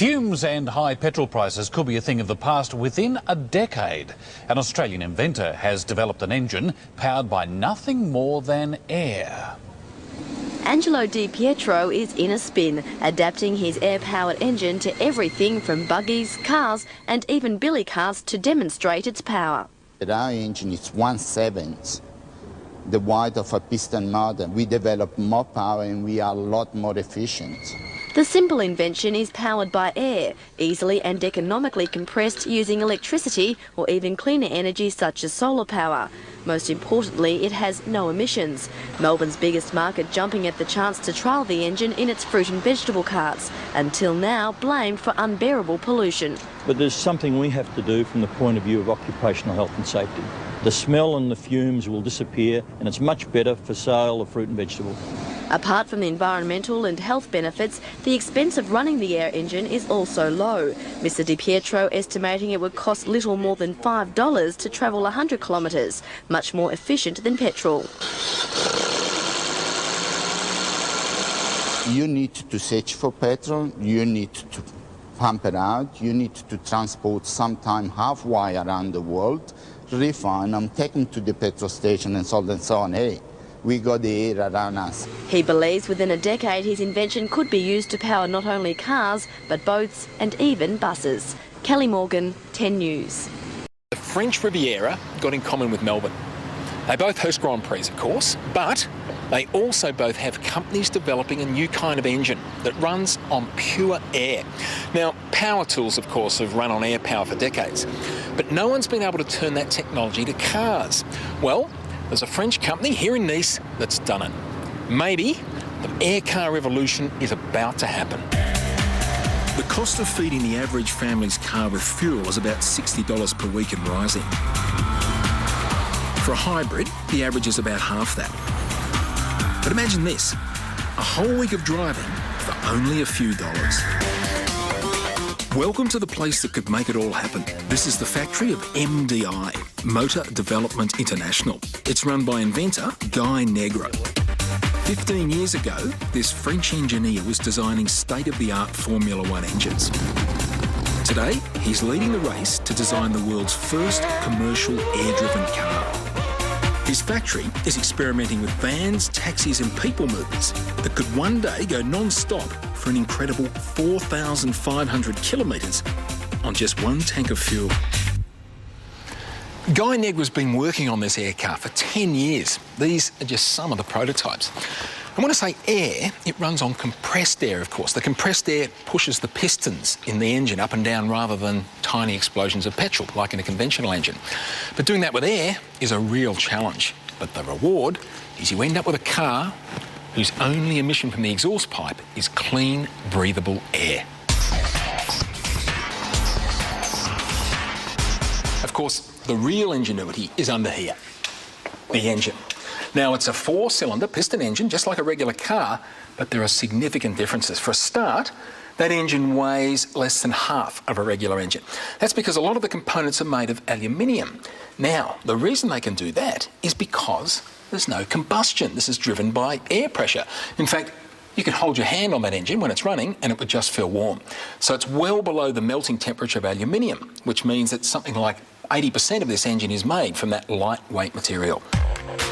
Fumes and high petrol prices could be a thing of the past within a decade. An Australian inventor has developed an engine powered by nothing more than air. Angelo Di Pietro is in a spin, adapting his air-powered engine to everything from buggies, cars and even billy carts to demonstrate its power. Our engine is 1/7 the width of a piston motor. We develop more power and we are a lot more efficient. The simple invention is powered by air, easily and economically compressed using electricity or even cleaner energy such as solar power. Most importantly, it has no emissions. Melbourne's biggest market jumping at the chance to trial the engine in its fruit and vegetable carts, until now blamed for unbearable pollution. But there's something we have to do from the point of view of occupational health and safety. The smell and the fumes will disappear, and it's much better for sale of fruit and vegetables. Apart from the environmental and health benefits, the expense of running the air engine is also low. Mr Di Pietro estimating it would cost little more than $5 to travel 100 kilometres, much more efficient than petrol. You need to search for petrol, you need to pump it out, you need to transport sometime halfway around the world, refine them, take them to the petrol station and so on. Hey, we got the air around us. He believes within a decade his invention could be used to power not only cars, but boats and even buses. Kelly Morgan, 10 News. The French Riviera got in common with Melbourne. They both host Grand Prix, of course, but they also both have companies developing a new kind of engine that runs on pure air. Now, power tools, of course, have run on air power for decades, but no one's been able to turn that technology to cars. Well, there's a French company here in Nice that's done it. Maybe the air car revolution is about to happen. The cost of feeding the average family's car with fuel is about $60 per week and rising. For a hybrid, the average is about half that. But imagine this, a whole week of driving for only a few dollars. Welcome to the place that could make it all happen. This is the factory of MDI, Motor Development International. It's run by inventor Guy Negro. 15 years ago, this French engineer was designing state-of-the-art Formula One engines. Today, he's leading the race to design the world's first commercial air-driven car. His factory is experimenting with vans, taxis and people movers that could one day go non-stop for an incredible 4,500 kilometres on just one tank of fuel. Guy Negro's been working on this air car for 10 years. These are just some of the prototypes. And when I say air, it runs on compressed air, of course. The compressed air pushes the pistons in the engine up and down rather than tiny explosions of petrol, like in a conventional engine. But doing that with air is a real challenge. But the reward is you end up with a car whose only emission from the exhaust pipe is clean, breathable air. Of course, the real ingenuity is under here, the engine. Now, it's a 4-cylinder piston engine, just like a regular car, but there are significant differences. For a start, that engine weighs less than half of a regular engine. That's because a lot of the components are made of aluminium. Now, the reason they can do that is because there's no combustion. This is driven by air pressure. In fact, you can hold your hand on that engine when it's running and it would just feel warm. So it's well below the melting temperature of aluminium, which means that something like 80% of this engine is made from that lightweight material.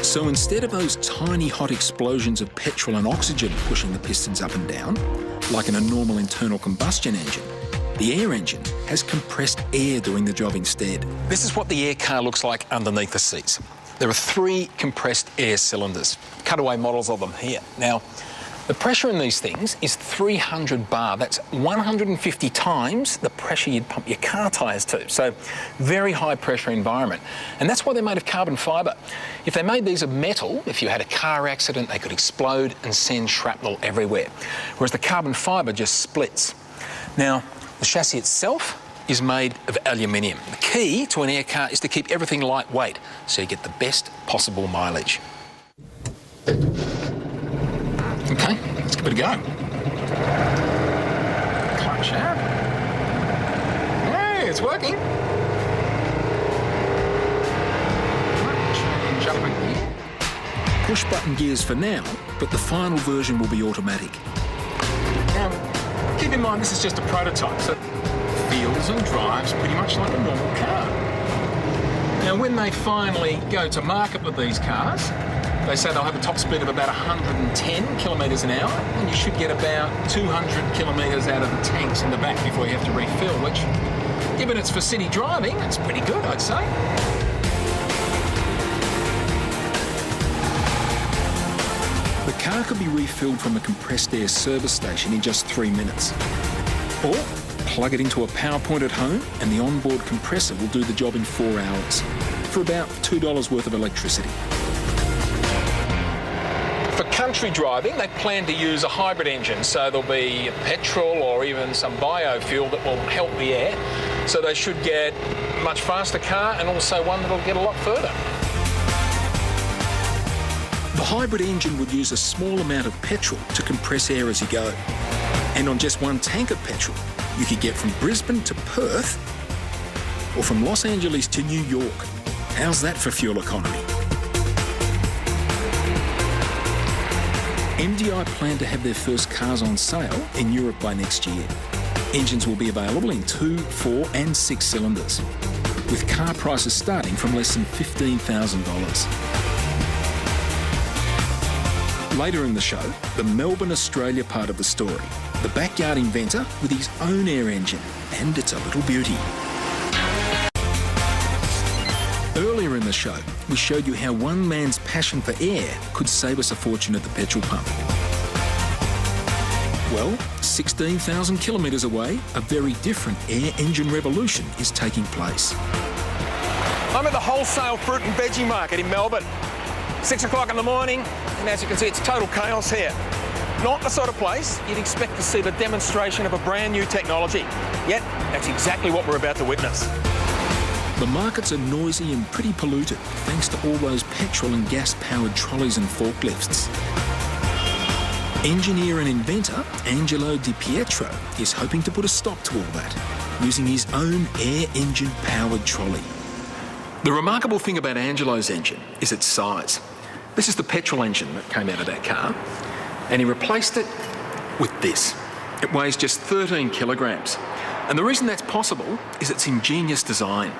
So instead of those tiny hot explosions of petrol and oxygen pushing the pistons up and down, like in a normal internal combustion engine, the air engine has compressed air doing the job instead. This is what the air car looks like underneath the seats. There are 3 compressed air cylinders, cutaway models of them here. Now, the pressure in these things is 300 bar. That's 150 times the pressure you'd pump your car tyres to. So, very high pressure environment. And that's why they're made of carbon fibre. If they made these of metal, if you had a car accident, they could explode and send shrapnel everywhere. Whereas the carbon fibre just splits. Now, the chassis itself is made of aluminium. The key to an air car is to keep everything lightweight, so you get the best possible mileage. Okay, let's give it a go. Clutch out. Hey, it's working. Change up again. Push button gears for now, but the final version will be automatic. Now, keep in mind this is just a prototype, so it feels and drives pretty much like a normal car. Now, when they finally go to market with these cars, they say they'll have a top speed of about 110 kilometres an hour, and you should get about 200 kilometres out of the tanks in the back before you have to refill, which, given it's for city driving, it's pretty good, I'd say. The car could be refilled from a compressed air service station in just 3 minutes. Or plug it into a power point at home and the onboard compressor will do the job in 4 hours for about $2 worth of electricity. For country driving, they plan to use a hybrid engine, so there'll be petrol or even some biofuel that will help the air. So they should get a much faster car and also one that'll get a lot further. The hybrid engine would use a small amount of petrol to compress air as you go. And on just one tank of petrol, you could get from Brisbane to Perth or from Los Angeles to New York. How's that for fuel economy? MDI plan to have their first cars on sale in Europe by next year. Engines will be available in 2, 4 and 6 cylinders, with car prices starting from less than $15,000. Later in the show, the Melbourne, Australia part of the story. The backyard inventor with his own air engine, and it's a little beauty. Earlier in the show, we showed you how one man's passion for air could save us a fortune at the petrol pump. Well, 16,000 kilometres away, a very different air engine revolution is taking place. I'm at the wholesale fruit and veggie market in Melbourne. 6 o'clock in the morning, and as you can see, it's total chaos here. Not the sort of place you'd expect to see the demonstration of a brand new technology. Yet, that's exactly what we're about to witness. The markets are noisy and pretty polluted, thanks to all those petrol and gas-powered trolleys and forklifts. Engineer and inventor Angelo Di Pietro is hoping to put a stop to all that, using his own air engine-powered trolley. The remarkable thing about Angelo's engine is its size. This is the petrol engine that came out of that car, and he replaced it with this. It weighs just 13 kilograms. And the reason that's possible is its ingenious design.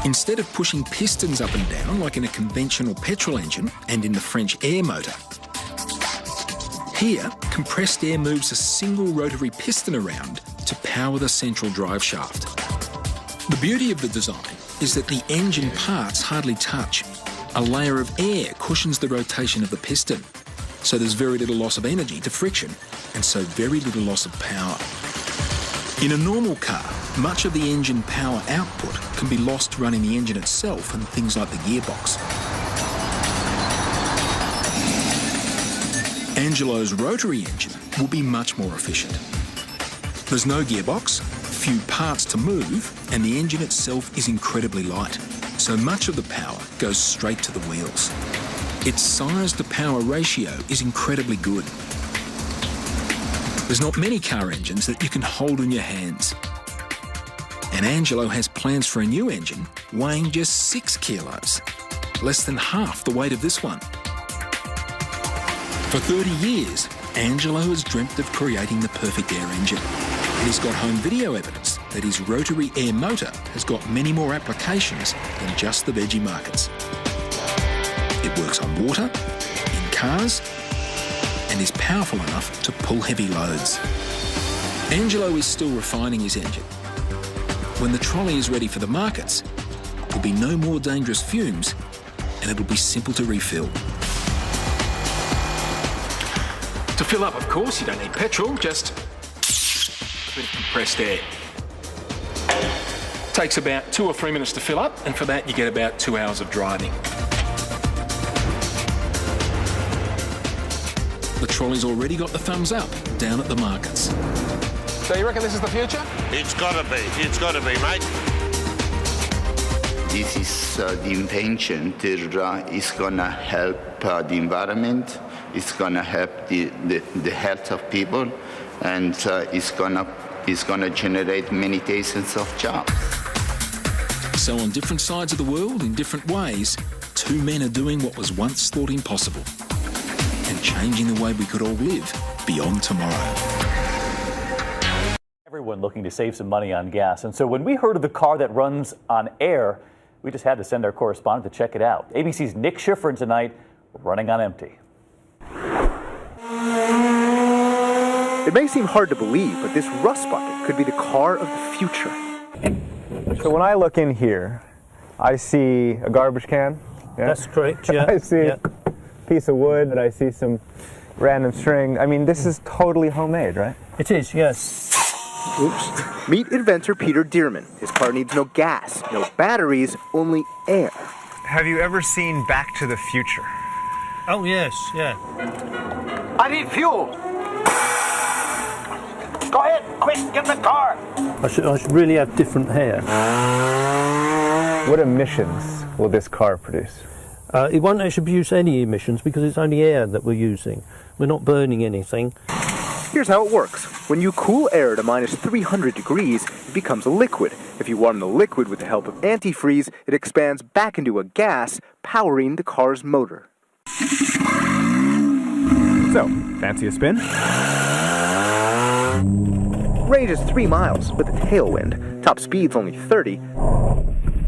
Instead of pushing pistons up and down like in a conventional petrol engine and in the French air motor, here, compressed air moves a single rotary piston around to power the central drive shaft. The beauty of the design is that the engine parts hardly touch. A layer of air cushions the rotation of the piston, so there's very little loss of energy to friction, and so very little loss of power. In a normal car, much of the engine power output can be lost running the engine itself and things like the gearbox. Angelo's rotary engine will be much more efficient. There's no gearbox, few parts to move, and the engine itself is incredibly light, so much of the power goes straight to the wheels. Its size to power ratio is incredibly good. There's not many car engines that you can hold in your hands. And Angelo has plans for a new engine weighing just 6 kilos, less than half the weight of this one. For 30 years, Angelo has dreamt of creating the perfect air engine. And he's got home video evidence that his rotary air motor has got many more applications than just the veggie markets. It works on water, in cars, and is powerful enough to pull heavy loads. Angelo is still refining his engine. When the trolley is ready for the markets, there'll be no more dangerous fumes and it'll be simple to refill. To fill up, of course, you don't need petrol, just a bit of compressed air. Takes about 2 or 3 minutes to fill up, and for that you get about 2 hours of driving. The trolley's already got the thumbs up down at the markets. So you reckon this is the future? It's gotta be, mate. This is the invention that is gonna help the environment. It's gonna help the health of people, and it's gonna generate many thousands of jobs. So on different sides of the world, in different ways, 2 men are doing what was once thought impossible and changing the way we could all live beyond tomorrow. Everyone looking to save some money on gas. And so when we heard of the car that runs on air, we just had to send our correspondent to check it out. ABC's Nick Schifrin tonight, running on empty. It may seem hard to believe, but this rust bucket could be the car of the future. So when I look in here, I see a garbage can. Yeah? That's correct, yeah. I see a piece of wood, and I see some random string. I mean, this is totally homemade, right? It is, yes. Oops. Meet inventor Peter Dearman. His car needs no gas, no batteries, only air. Have you ever seen Back to the Future? Oh, yes, yeah. I need fuel. Go ahead, quick, get in the car. I should really have different hair. What emissions will this car produce? It won't actually produce any emissions because it's only air that we're using. We're not burning anything. Here's how it works. When you cool air to minus 300 degrees, it becomes a liquid. If you warm the liquid with the help of antifreeze, it expands back into a gas, powering the car's motor. So, fancy a spin? Range is 3 miles with a tailwind. Top speed's only 30.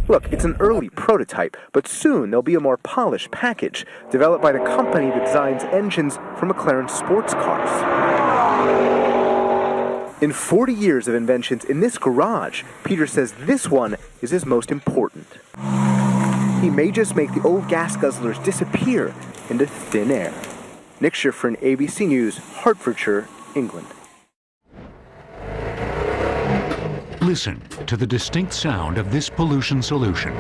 Look, it's an early prototype, but soon there'll be a more polished package developed by the company that designs engines for McLaren sports cars. In 40 years of inventions in this garage, Peter says this one is his most important. He may just make the old gas guzzlers disappear into thin air. Nick Schifrin, ABC News, Hertfordshire, England. Listen to the distinct sound of this pollution solution.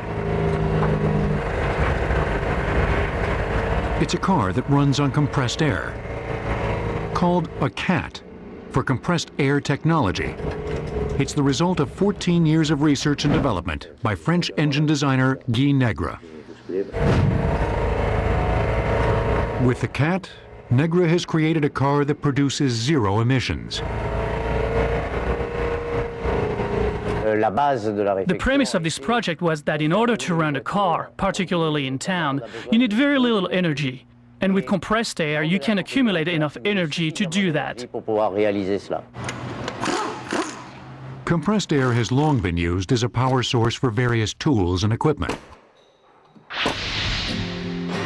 It's a car that runs on compressed air, called a CAT for compressed air technology. It's the result of 14 years of research and development by French engine designer Guy Negre. With the CAT, Negre has created a car that produces zero emissions. The premise of this project was that in order to run a car, particularly in town, you need very little energy. And with compressed air, you can accumulate enough energy to do that. Compressed air has long been used as a power source for various tools and equipment.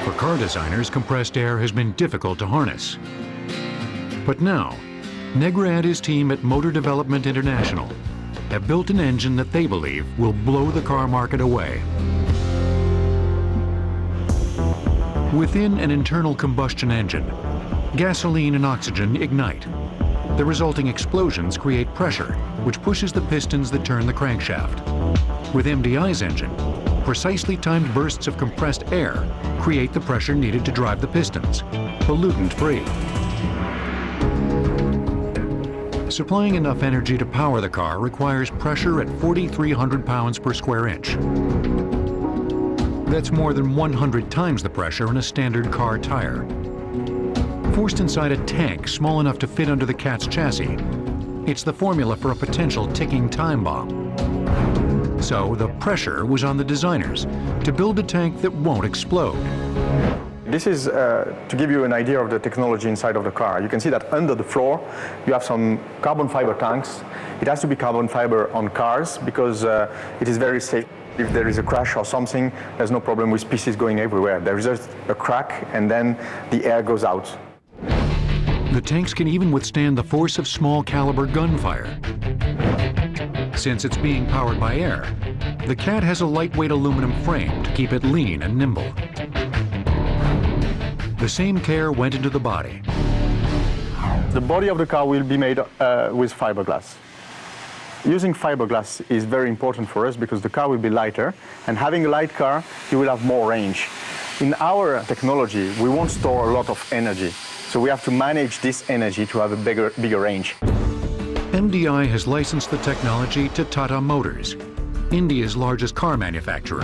For car designers, compressed air has been difficult to harness. But now, Negre and his team at Motor Development International have built an engine that they believe will blow the car market away. Within an internal combustion engine, gasoline and oxygen ignite. The resulting explosions create pressure, which pushes the pistons that turn the crankshaft. With MDI's engine, precisely timed bursts of compressed air create the pressure needed to drive the pistons, pollutant-free. Supplying enough energy to power the car requires pressure at 4,300 pounds per square inch. That's more than 100 times the pressure in a standard car tire. Forced inside a tank small enough to fit under the CAT's chassis, it's the formula for a potential ticking time bomb. So the pressure was on the designers to build a tank that won't explode. This is to give you an idea of the technology inside of the car. You can see that under the floor you have some carbon fiber tanks. It has to be carbon fiber on cars because it is very safe. If there is a crash or something, there's no problem with pieces going everywhere. There is just a crack and then the air goes out. The tanks can even withstand the force of small caliber gunfire. Since it's being powered by air, the CAT has a lightweight aluminum frame to keep it lean and nimble. The same care went into the body. The body of the car will be made with fiberglass. Using fiberglass is very important for us because the car will be lighter, and having a light car, you will have more range. In our technology, we won't store a lot of energy, so we have to manage this energy to have a bigger range. MDI has licensed the technology to Tata Motors, India's largest car manufacturer.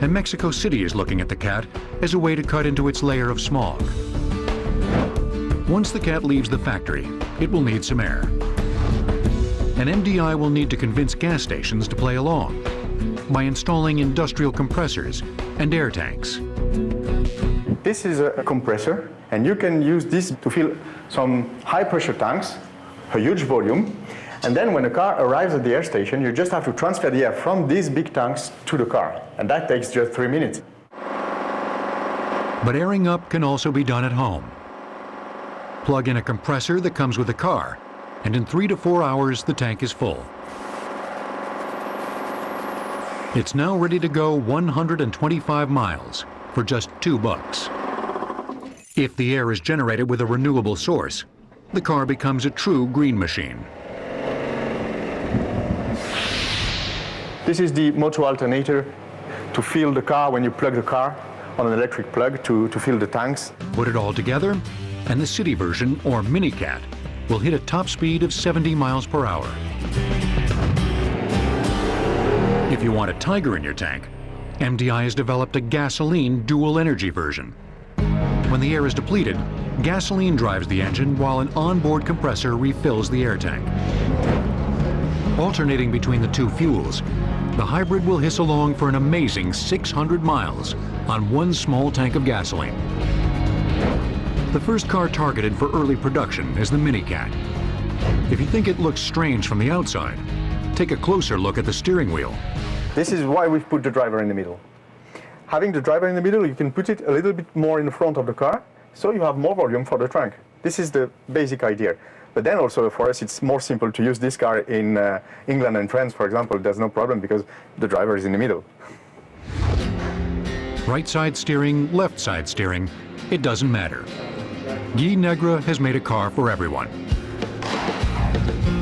And Mexico City is looking at the CAT as a way to cut into its layer of smog. Once the CAT leaves the factory, it will need some air. And MDI will need to convince gas stations to play along by installing industrial compressors and air tanks. This is a compressor, and you can use this to fill some high-pressure tanks, a huge volume, and then when the car arrives at the air station, you just have to transfer the air from these big tanks to the car, and that takes just 3 minutes. But airing up can also be done at home. Plug in a compressor that comes with the car, and in 3 to 4 hours, the tank is full. It's now ready to go 125 miles for just $2. If the air is generated with a renewable source, the car becomes a true green machine. This is the motor alternator to fill the car when you plug the car on an electric plug to fill the tanks. Put it all together, and the city version, or Minicat, will hit a top speed of 70 miles per hour. If you want a Tiger in your tank, MDI has developed a gasoline dual energy version. When the air is depleted, gasoline drives the engine while an onboard compressor refills the air tank. Alternating between the two fuels, the hybrid will hiss along for an amazing 600 miles on one small tank of gasoline. The first car targeted for early production is the Minicat. If you think it looks strange from the outside, take a closer look at the steering wheel. This is why we've put the driver in the middle. Having the driver in the middle, you can put it a little bit more in the front of the car, so you have more volume for the trunk. This is the basic idea. But then also for us, it's more simple to use this car in England and France, for example. There's no problem because the driver is in the middle. Right side steering, left side steering, it doesn't matter. Guy Negre has made a car for everyone.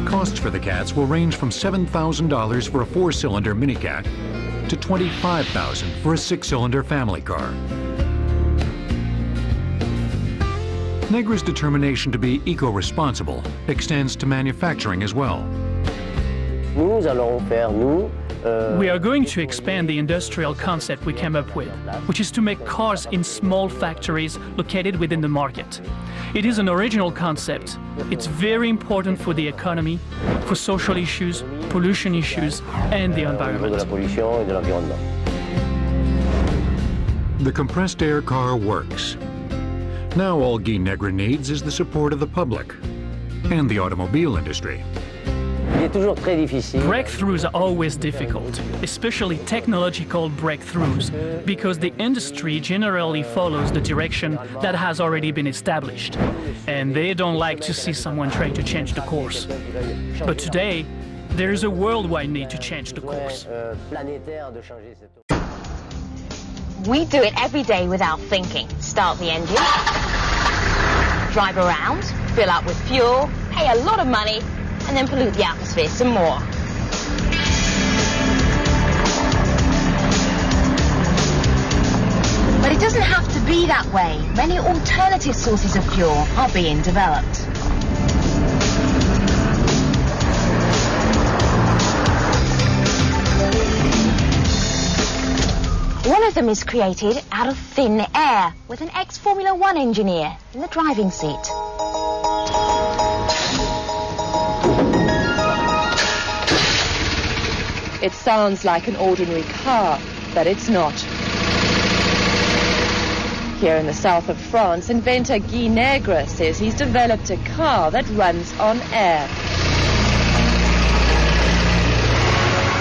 Costs for the cats will range from $7,000 for a 4-cylinder Minicat to $25,000 for a 6-cylinder family car. Negre's determination to be eco-responsible extends to manufacturing as well. We are going to expand the industrial concept we came up with, which is to make cars in small factories located within the market. It is an original concept. It's very important for the economy, for social issues, pollution issues, and the environment. The compressed air car works. Now all Guy Negre needs is the support of the public and the automobile industry. Breakthroughs are always difficult, especially technological breakthroughs, because the industry generally follows the direction that has already been established, and they don't like to see someone trying to change the course. But today, there is a worldwide need to change the course. We do it every day without thinking. Start the engine, drive around, fill up with fuel, pay a lot of money, and then pollute the atmosphere some more. But it doesn't have to be that way. Many alternative sources of fuel are being developed. One of them is created out of thin air with an ex-Formula One engineer in the driving seat. It sounds like an ordinary car, but it's not. Here in the south of France, inventor Guy Negre says he's developed a car that runs on air.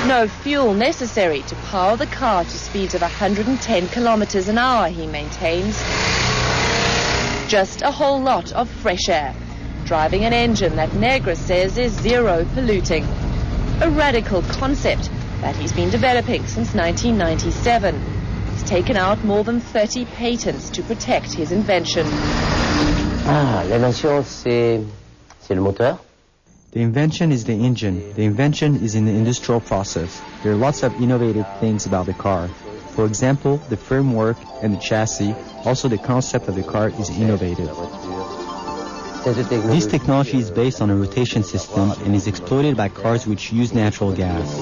No fuel necessary to power the car to speeds of 110 kilometers an hour, he maintains. Just a whole lot of fresh air, driving an engine that Negre says is zero polluting. A radical concept that he's been developing since 1997. He's taken out more than 30 patents to protect his invention. L'invention, c'est le moteur. The invention is the engine. The invention is in the industrial process. There are lots of innovative things about the car. For example, the framework and the chassis, also the concept of the car is innovative. This technology is based on a rotation system and is exploited by cars which use natural gas.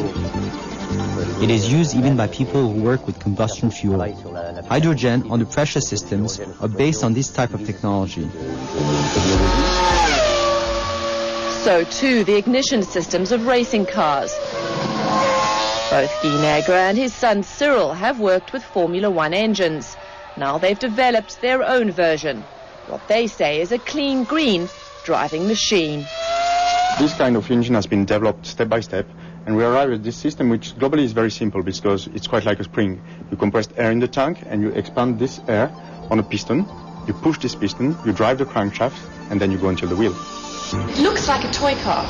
It is used even by people who work with combustion fuel. Hydrogen under pressure systems are based on this type of technology. So too the ignition systems of racing cars. Both Guy Negre and his son Cyril have worked with Formula One engines. Now they've developed their own version, what they say is a clean green driving machine. This kind of engine has been developed step by step, and we arrive at this system which globally is very simple because it's quite like a spring. You compress air in the tank and you expand this air on a piston. You push this piston, you drive the crankshaft, and then you go until the wheel. It looks like a toy car,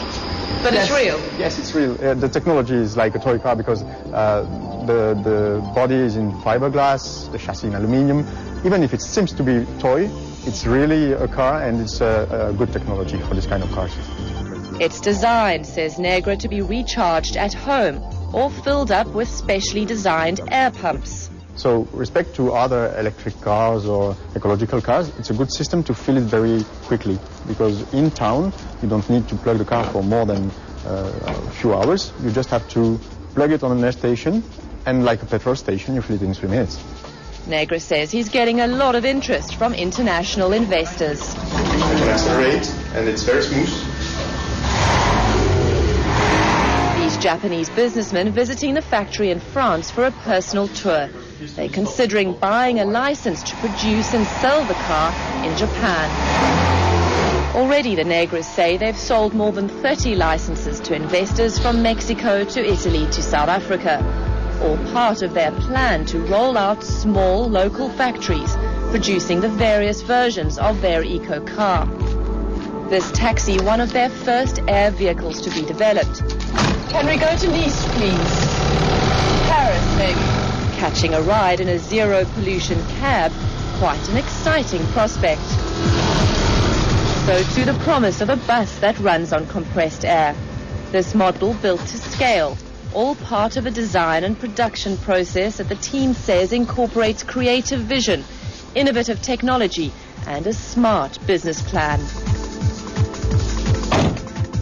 but yes, it's real. Yes, it's real. The technology is like a toy car because the body is in fiberglass, the chassis in aluminium. Even if it seems to be toy, it's really a car, and it's a good technology for this kind of cars. It's designed, says Negra, to be recharged at home or filled up with specially designed air pumps. So, respect to other electric cars or ecological cars, it's a good system to fill it very quickly, because in town you don't need to plug the car for more than a few hours. You just have to plug it on an air station, and like a petrol station, you fill it in 3 minutes. Negra says he's getting a lot of interest from international investors. You can accelerate, and it's very smooth. These Japanese businessmen visiting the factory in France for a personal tour. They're considering buying a license to produce and sell the car in Japan. Already the Negras say they've sold more than 30 licenses to investors from Mexico to Italy to South Africa, all part of their plan to roll out small local factories producing the various versions of their eco car. This taxi, one of their first air vehicles to be developed. Can we go to Nice, please? Paris, maybe. Catching a ride in a zero-pollution cab, quite an exciting prospect. So to the promise of a bus that runs on compressed air. This model built to scale, all part of a design and production process that the team says incorporates creative vision, innovative technology, and a smart business plan.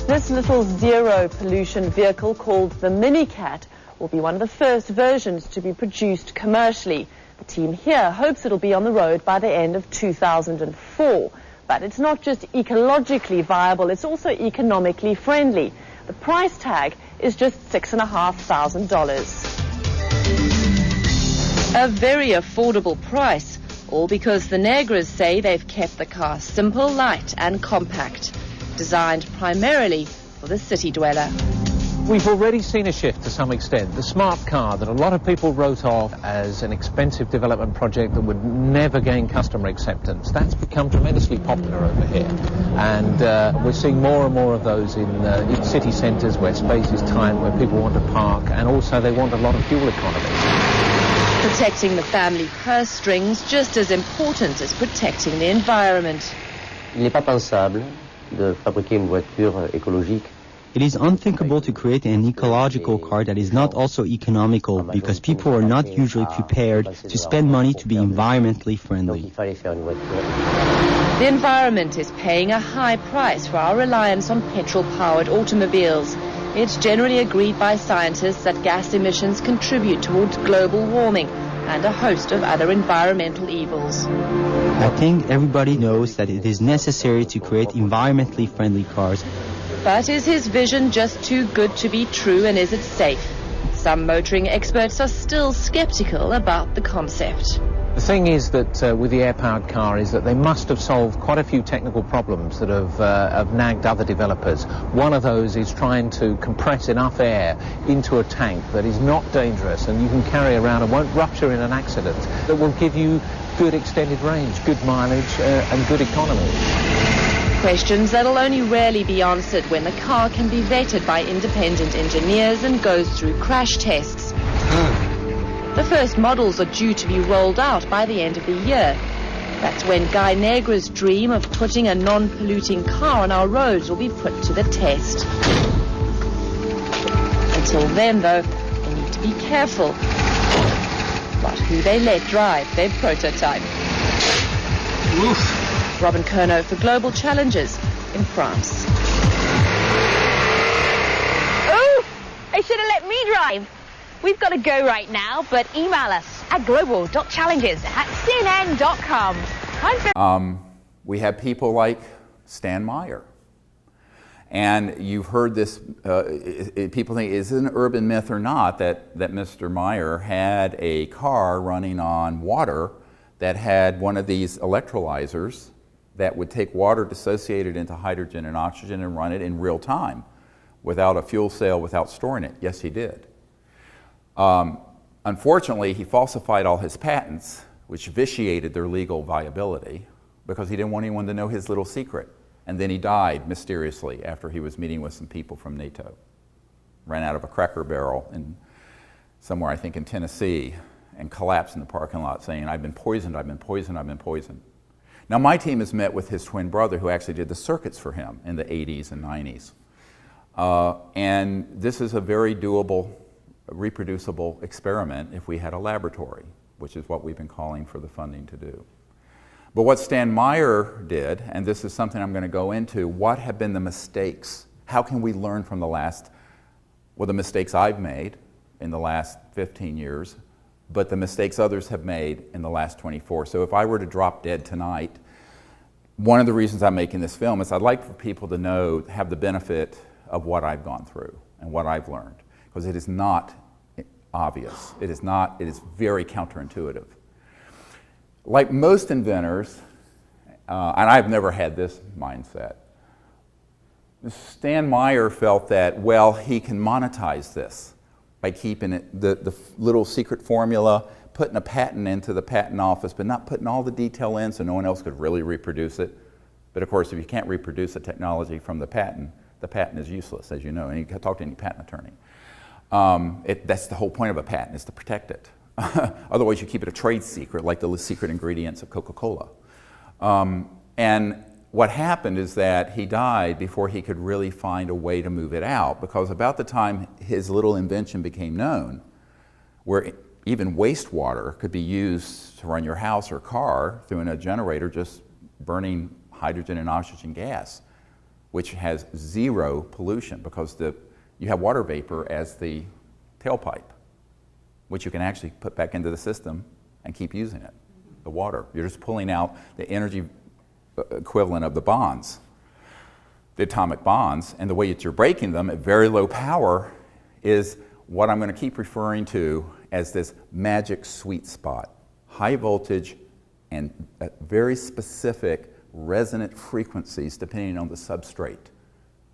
This little zero-pollution vehicle called the Minicat will be one of the first versions to be produced commercially. The team here hopes it'll be on the road by the end of 2004. But it's not just ecologically viable, it's also economically friendly. The price tag is just $6,500. A very affordable price, all because the Negras say they've kept the car simple, light and compact, designed primarily for the city dweller. We've already seen a shift to some extent. The smart car that a lot of people wrote off as an expensive development project that would never gain customer acceptance, that's become tremendously popular over here. And we're seeing more and more of those in city centres where space is tight, where people want to park, and also they want a lot of fuel economy. Protecting the family purse strings just as important as protecting the environment. Il n'est pas pensable de fabriquer une voiture écologique. It is unthinkable to create an ecological car that is not also economical because people are not usually prepared to spend money to be environmentally friendly. The environment is paying a high price for our reliance on petrol-powered automobiles. It's generally agreed by scientists that gas emissions contribute towards global warming and a host of other environmental evils. I think everybody knows that it is necessary to create environmentally friendly cars. But is his vision just too good to be true, and is it safe? Some motoring experts are still skeptical about the concept. The thing is that with the air-powered car is that they must have solved quite a few technical problems that have nagged other developers. One of those is trying to compress enough air into a tank that is not dangerous and you can carry around and won't rupture in an accident, that will give you good extended range, good mileage and good economy. Questions that'll only rarely be answered when the car can be vetted by independent engineers and goes through crash tests. The first models are due to be rolled out by the end of the year. That's when Guy Negra's dream of putting a non-polluting car on our roads will be put to the test. Until then, though, they need to be careful about who they let drive their prototype. Oof. Robin Kernow for Global Challenges in France. Oh, they should have let me drive. We've got to go right now, but email us at global.challenges@cnn.com. We have people like Stan Meyer. And you've heard this, people think, is it an urban myth or not, that Mr. Meyer had a car running on water that had one of these electrolyzers that would take water dissociated into hydrogen and oxygen and run it in real time without a fuel cell, without storing it. Yes, he did. Unfortunately, he falsified all his patents, which vitiated their legal viability because he didn't want anyone to know his little secret. And then he died mysteriously after he was meeting with some people from NATO. Ran out of a Cracker Barrel in somewhere, I think, in Tennessee, and collapsed in the parking lot saying, "I've been poisoned, I've been poisoned, I've been poisoned." Now, my team has met with his twin brother who actually did the circuits for him in the 80s and 90s. And this is a very doable, reproducible experiment if we had a laboratory, which is what we've been calling for the funding to do. But what Stan Meyer did, and this is something I'm going to go into, what have been the mistakes? How can we learn from the mistakes I've made in the last 15 years, but the mistakes others have made in the last 24. So if I were to drop dead tonight, one of the reasons I'm making this film is I'd like for people to know, have the benefit of what I've gone through and what I've learned, because it is not obvious. It is very counterintuitive. Like most inventors, and I've never had this mindset, Stan Meyer felt that, well, he can monetize this by keeping it, the little secret formula, putting a patent into the patent office, but not putting all the detail in so no one else could really reproduce it. But of course, if you can't reproduce the technology from the patent is useless, as you know, and you can talk to any patent attorney. That's the whole point of a patent, is to protect it. Otherwise, you keep it a trade secret, like the secret ingredients of Coca-Cola. And what happened is that he died before he could really find a way to move it out, because about the time his little invention became known, where even wastewater could be used to run your house or car through a generator just burning hydrogen and oxygen gas, which has zero pollution because you have water vapor as the tailpipe, which you can actually put back into the system and keep using it, the water. You're just pulling out the energy equivalent of the bonds, the atomic bonds, and the way that you're breaking them at very low power is what I'm going to keep referring to as this magic sweet spot. High voltage and very specific resonant frequencies depending on the substrate.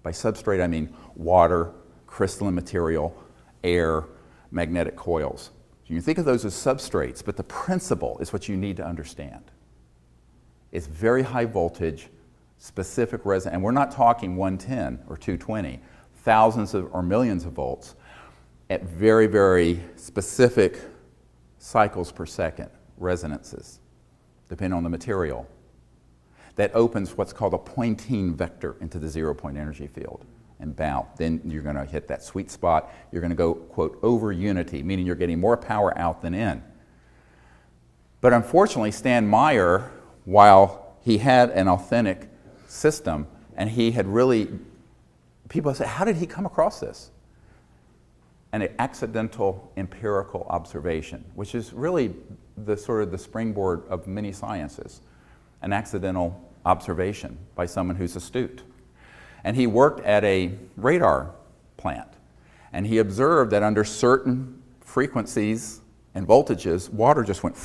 By substrate, I mean water, crystalline material, air, magnetic coils. You can think of those as substrates, but the principle is what you need to understand. It's very high voltage, specific resonance, and we're not talking 110 or 220, thousands or millions of volts at very, very specific cycles per second, resonances, depending on the material. That opens what's called a Poynting vector into the zero-point energy field and bound. Then you're going to hit that sweet spot. You're going to go, quote, over unity, meaning you're getting more power out than in. But unfortunately, Stan Meyer, while he had an authentic system, and he had really, people say, how did he come across this? An accidental empirical observation, which is really the sort of the springboard of many sciences, an accidental observation by someone who's astute. And he worked at a radar plant, and he observed that under certain frequencies and voltages, water just went.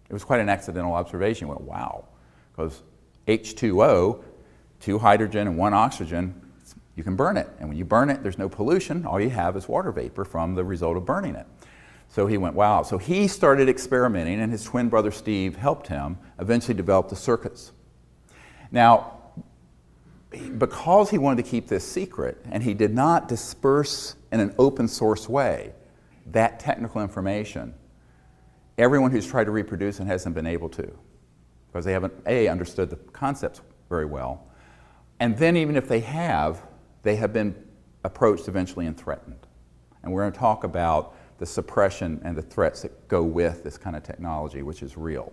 It was quite an accidental observation. He went, wow, because H2O, 2 hydrogen and 1 oxygen, you can burn it. And when you burn it, there's no pollution. All you have is water vapor from the result of burning it. So he went, wow. So he started experimenting, and his twin brother Steve helped him eventually develop the circuits. Now, because he wanted to keep this secret, and he did not disperse in an open source way that technical information, everyone who's tried to reproduce it hasn't been able to, because they haven't, A, understood the concepts very well, and then even if they have been approached eventually and threatened. And we're going to talk about the suppression and the threats that go with this kind of technology, which is real.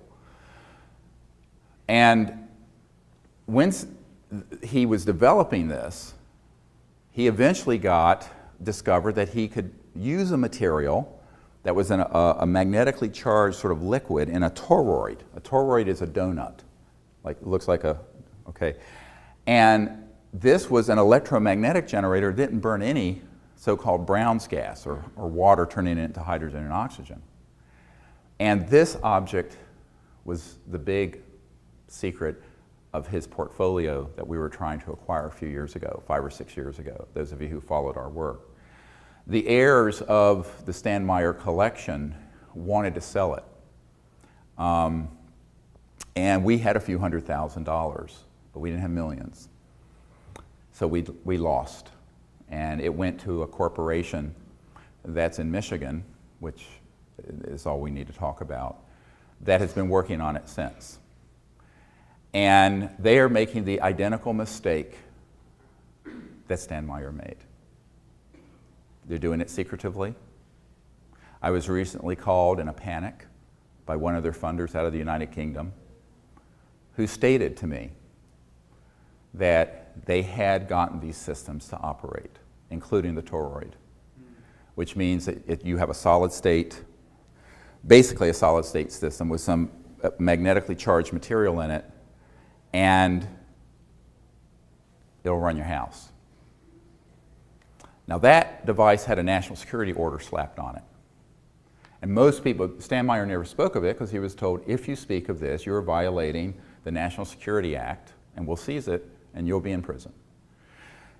And when he was developing this, he eventually discovered that he could use a material that was a magnetically charged sort of liquid in a toroid. A toroid is a donut, like it looks like okay. And this was an electromagnetic generator. It didn't burn any so-called Brown's gas or water turning it into hydrogen and oxygen. And this object was the big secret of his portfolio that we were trying to acquire a few years ago, 5 or 6 years ago, those of you who followed our work. The heirs of the Stan Meyer collection wanted to sell it. And we had a few $100,000, but we didn't have millions. So we lost. And it went to a corporation that's in Michigan, which is all we need to talk about, that has been working on it since. And they are making the identical mistake that Stan Meyer made. They're doing it secretively. I was recently called in a panic by one of their funders out of the United Kingdom, who stated to me that they had gotten these systems to operate, including the toroid, which means that you have a solid state, basically a solid state system with some magnetically charged material in it, and it'll run your house. Now that device had a national security order slapped on it. And most people, Stan Meyer never spoke of it because he was told, if you speak of this, you're violating the National Security Act and we'll seize it and you'll be in prison.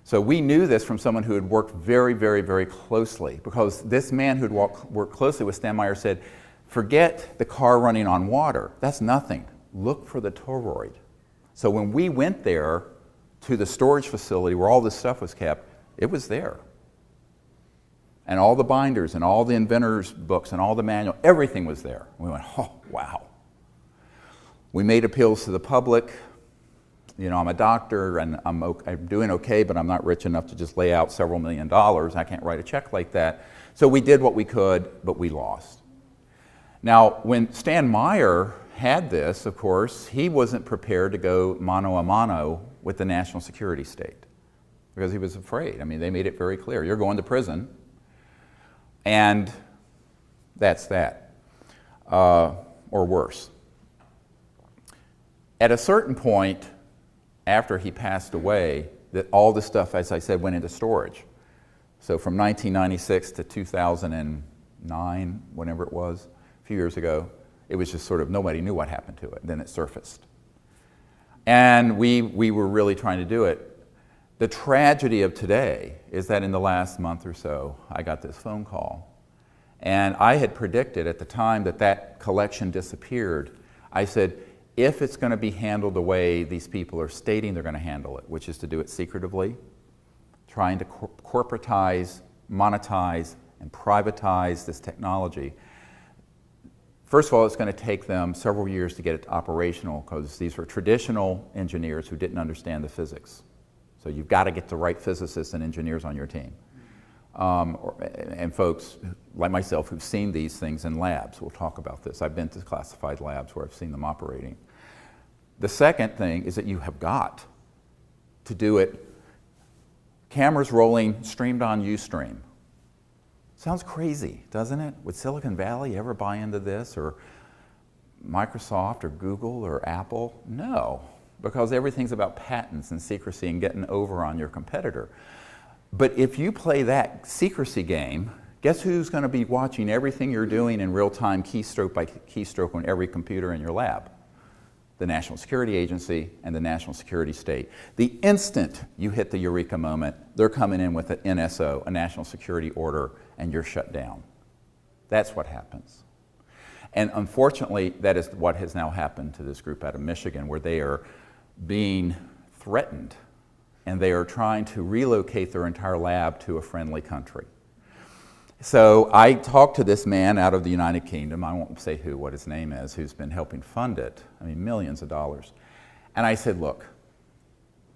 So we knew this from someone who had worked very, very, very closely, because this man who'd worked closely with Stan Meyer said, forget the car running on water. That's nothing. Look for the toroid. So when we went there to the storage facility where all this stuff was kept, it was there. And all the binders and all the inventor's books and all the manual, everything was there. We went, oh, wow. We made appeals to the public. You know, I'm a doctor and I'm doing okay, but I'm not rich enough to just lay out several $1 million. I can't write a check like that. So we did what we could, but we lost. Now, when Stan Meyer had this, of course, he wasn't prepared to go mano a mano with the national security state because he was afraid. I mean, they made it very clear. You're going to prison, and that's that, or worse. At a certain point, after he passed away, that all this stuff, as I said, went into storage. So from 1996 to 2009, whenever it was, a few years ago, it was just sort of, nobody knew what happened to it. Then it surfaced. And we were really trying to do it. The tragedy of today is that in the last month or so, I got this phone call. And I had predicted at the time that that collection disappeared. I said, if it's going to be handled the way these people are stating they're going to handle it, which is to do it secretively, trying to corporatize, monetize, and privatize this technology, first of all, it's going to take them several years to get it operational because these were traditional engineers who didn't understand the physics. So you've got to get the right physicists and engineers on your team. And folks like myself who've seen these things in labs. We'll talk about this. I've been to classified labs where I've seen them operating. The second thing is that you have got to do it, cameras rolling, streamed on Ustream. Sounds crazy, doesn't it? Would Silicon Valley ever buy into this, or Microsoft or Google or Apple? No, because everything's about patents and secrecy and getting over on your competitor. But if you play that secrecy game, guess who's going to be watching everything you're doing in real time, keystroke by keystroke on every computer in your lab? The National Security Agency and the National Security State. The instant you hit the eureka moment, they're coming in with an NSO, a National Security Order, and you're shut down. That's what happens. And unfortunately, that is what has now happened to this group out of Michigan, where they are being threatened and they are trying to relocate their entire lab to a friendly country. So I talked to this man out of the United Kingdom, I won't say what his name is, who's been helping fund it, I mean millions of dollars. And I said, look,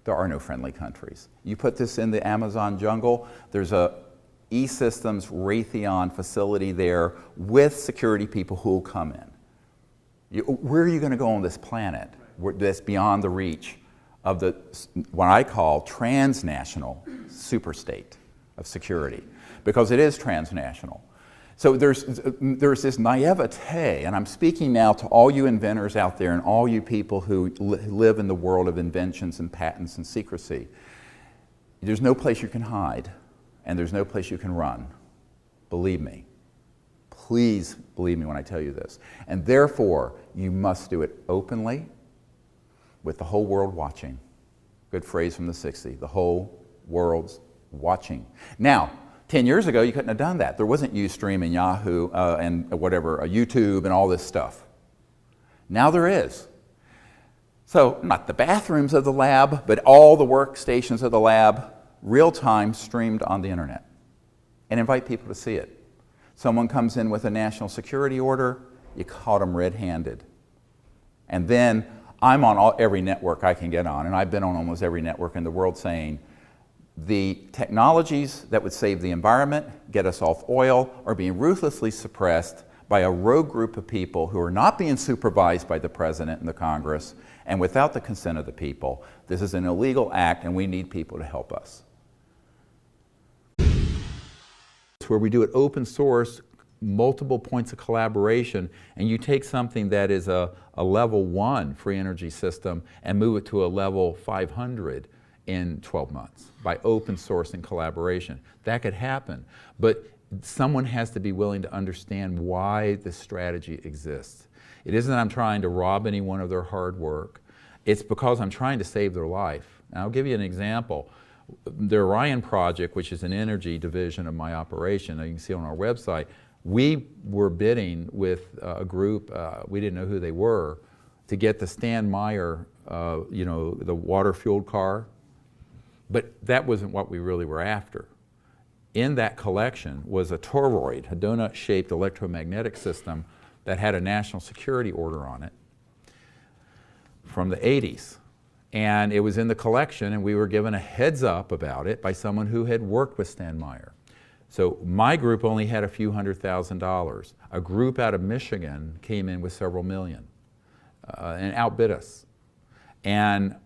there are no friendly countries. You put this in the Amazon jungle, there's a E-Systems Raytheon facility there with security people who will come in. Where are you going to go on this planet that's beyond the reach of the, what I call transnational superstate of security? Because it is transnational. So there's this naivete, and I'm speaking now to all you inventors out there and all you people who live in the world of inventions and patents and secrecy. There's no place you can hide, and there's no place you can run. Believe me. Please believe me when I tell you this. And therefore, you must do it openly with the whole world watching. Good phrase from the 60s, the whole world's watching. Now, 10 years ago, you couldn't have done that. There wasn't Ustream and Yahoo and whatever, YouTube and all this stuff. Now there is. So, not the bathrooms of the lab, but all the workstations of the lab, real-time streamed on the internet. And invite people to see it. Someone comes in with a national security order, you caught them red-handed. And then I'm on every network I can get on, and I've been on almost every network in the world saying, the technologies that would save the environment, get us off oil, are being ruthlessly suppressed by a rogue group of people who are not being supervised by the President and the Congress, and without the consent of the people. This is an illegal act, and we need people to help us. It's where we do it open source, multiple points of collaboration, and you take something that is a level 1 free energy system and move it to a level 500 in 12 months by open source and collaboration. That could happen, but someone has to be willing to understand why this strategy exists. It isn't that I'm trying to rob anyone of their hard work. It's because I'm trying to save their life. And I'll give you an example. The Orion project, which is an energy division of my operation, you can see on our website, we were bidding with a group, we didn't know who they were, to get the Meyer, the water-fueled car. But that wasn't what we really were after. In that collection was a toroid, a donut-shaped electromagnetic system that had a national security order on it from the 80s. And it was in the collection, and we were given a heads up about it by someone who had worked with Meyer. So my group only had a few $100,000. A group out of Michigan came in with several million and outbid us. And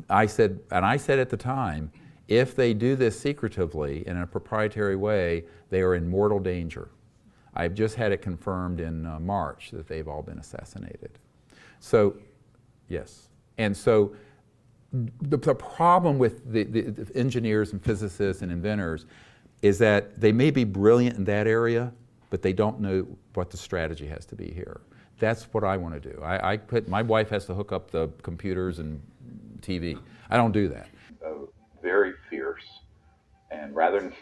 I said at the time, if they do this secretively in a proprietary way, they are in mortal danger. I've just had it confirmed in March that they've all been assassinated. So, yes. And so the problem with the engineers and physicists and inventors is that they may be brilliant in that area, but they don't know what the strategy has to be here. That's what I want to do. My wife has to hook up the computers and TV. I don't do that. Very fierce and rather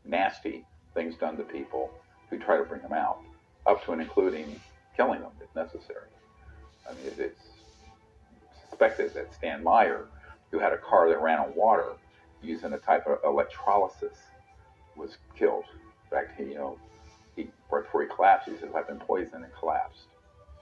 nasty things done to people who try to bring them out, up to and including killing them if necessary. I mean, it's suspected that Stan Meyer, who had a car that ran on water using a type of electrolysis, was killed. In fact, right before he collapsed, he says, "I've been poisoned," and collapsed.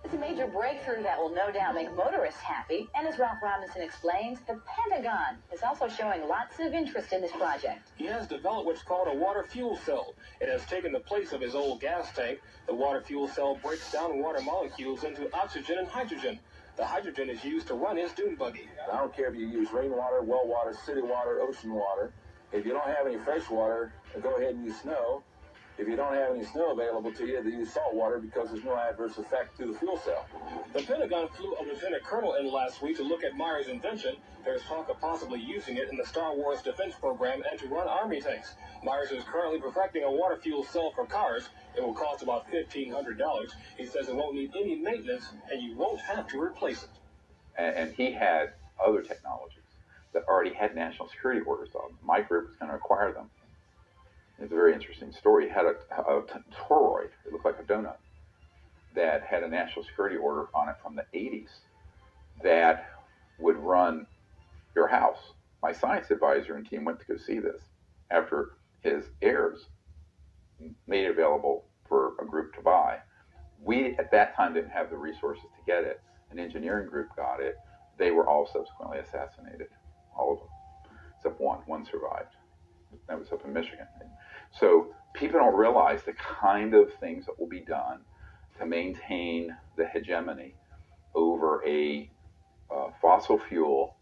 It's a major breakthrough that will no doubt make motorists happy. And as Ralph Robinson explains, the Pentagon is also showing lots of interest in this project. He has developed what's called a water fuel cell. It has taken the place of his old gas tank. The water fuel cell breaks down water molecules into oxygen and hydrogen. The hydrogen is used to run his dune buggy. I don't care if you use rainwater, well water, city water, ocean water. If you don't have any fresh water, go ahead and use snow. If you don't have any snow available to you, they use salt water because there's no adverse effect to the fuel cell. The Pentagon flew a lieutenant colonel in last week to look at Meyer's invention. There's talk of possibly using it in the Star Wars defense program and to run army tanks. Myers is currently perfecting a water fuel cell for cars. It will cost about $1,500. He says it won't need any maintenance, and you won't have to replace it. And he had other technologies that already had national security orders on them. My group was going to acquire them. It's a very interesting story. It had a toroid, it looked like a donut, that had a national security order on it from the 80s that would run your house. My science advisor and team went to go see this after his heirs made it available for a group to buy. We, at that time, didn't have the resources to get it. An engineering group got it. They were all subsequently assassinated, all of them, except one. One survived. That was up in Michigan. So people don't realize the kind of things that will be done to maintain the hegemony over a fossil fuel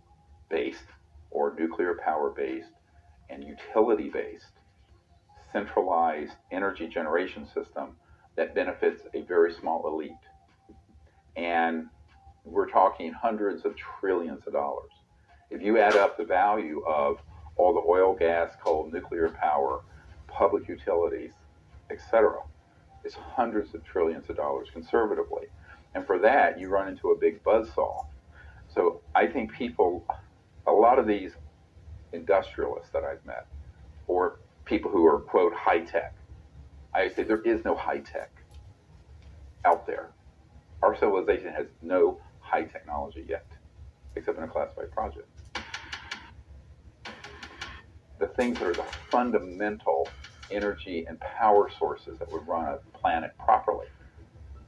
based or nuclear power based and utility based centralized energy generation system that benefits a very small elite. And we're talking hundreds of trillions of dollars. If you add up the value of all the oil, gas, coal, nuclear power, public utilities, etc., is hundreds of trillions of dollars conservatively. And for that, you run into a big buzzsaw. So I think people, a lot of these industrialists that I've met, or people who are, quote, high-tech, I say there is no high-tech out there. Our civilization has no high technology yet, except in a classified project. The things that are the fundamental energy and power sources that would run a planet properly.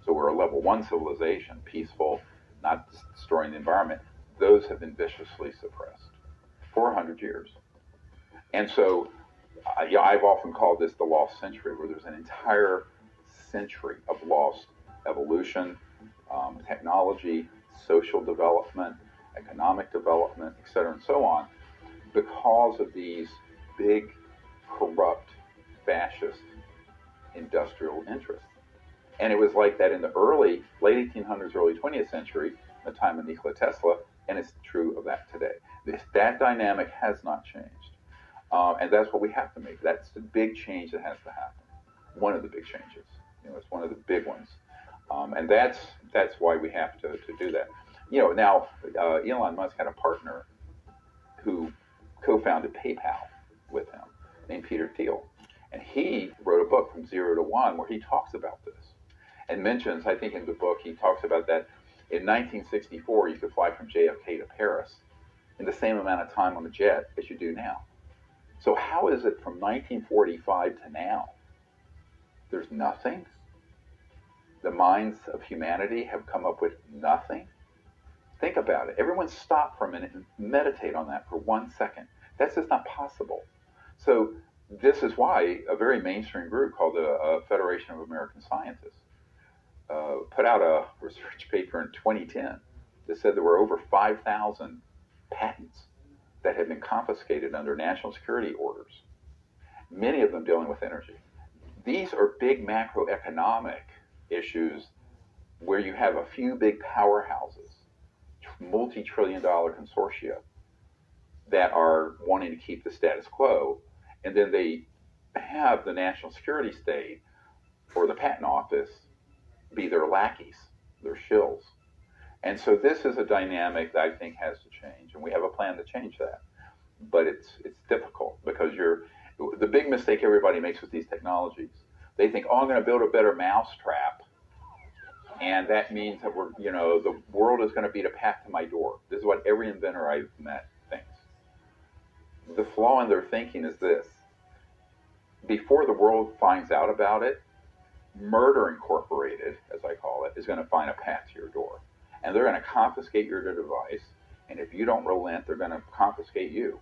So we're a level 1 civilization, peaceful, not destroying the environment. Those have been viciously suppressed for 100 years. And so I've often called this the lost century, where there's an entire century of lost evolution, technology, social development, economic development, et cetera, and so on, because of these big, corrupt, fascist industrial interests. And it was like that in the late 1800s, early 20th century, the time of Nikola Tesla, and it's true of that today. That dynamic has not changed. And that's what we have to make. That's the big change that has to happen. One of the big changes. It's one of the big ones. And that's why we have to do that. Now, Elon Musk had a partner who co-founded PayPal with him, named Peter Thiel. And he wrote a book, From Zero to One, where he talks about this and mentions, I think in the book, he talks about that in 1964, you could fly from JFK to Paris in the same amount of time on a jet as you do now. So how is it from 1945 to now, there's nothing? The minds of humanity have come up with nothing? Think about it. Everyone stop for a minute and meditate on that for 1 second. That's just not possible. So this is why a very mainstream group called the Federation of American Scientists put out a research paper in 2010 that said there were over 5,000 patents that had been confiscated under national security orders, many of them dealing with energy. These are big macroeconomic issues where you have a few big powerhouses, multi-trillion-dollar consortia that are wanting to keep the status quo, and then they have the national security state or the patent office be their lackeys, their shills. And so this is a dynamic that I think has to change, and we have a plan to change that. But it's difficult because the big mistake everybody makes with these technologies, they think, oh, I'm going to build a better mousetrap, and that means that the world is going to beat a path to my door. This is what every inventor I've met thinks. The flaw in their thinking is this: before the world finds out about it, Murder Incorporated, as I call it, is going to find a path to your door. And they're going to confiscate your device, and if you don't relent, they're going to confiscate you.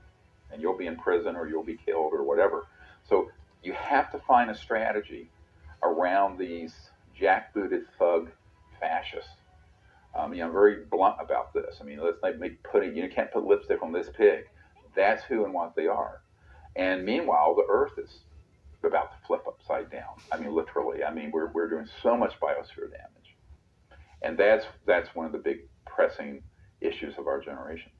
And you'll be in prison or you'll be killed or whatever. So you have to find a strategy around these jackbooted thug fascists. I'm very blunt about this. Let's not you can't put lipstick on this pig. That's who and what they are. And meanwhile, the earth is about to flip upside down. Literally. We're doing so much biosphere damage. And that's one of the big pressing issues of our generation.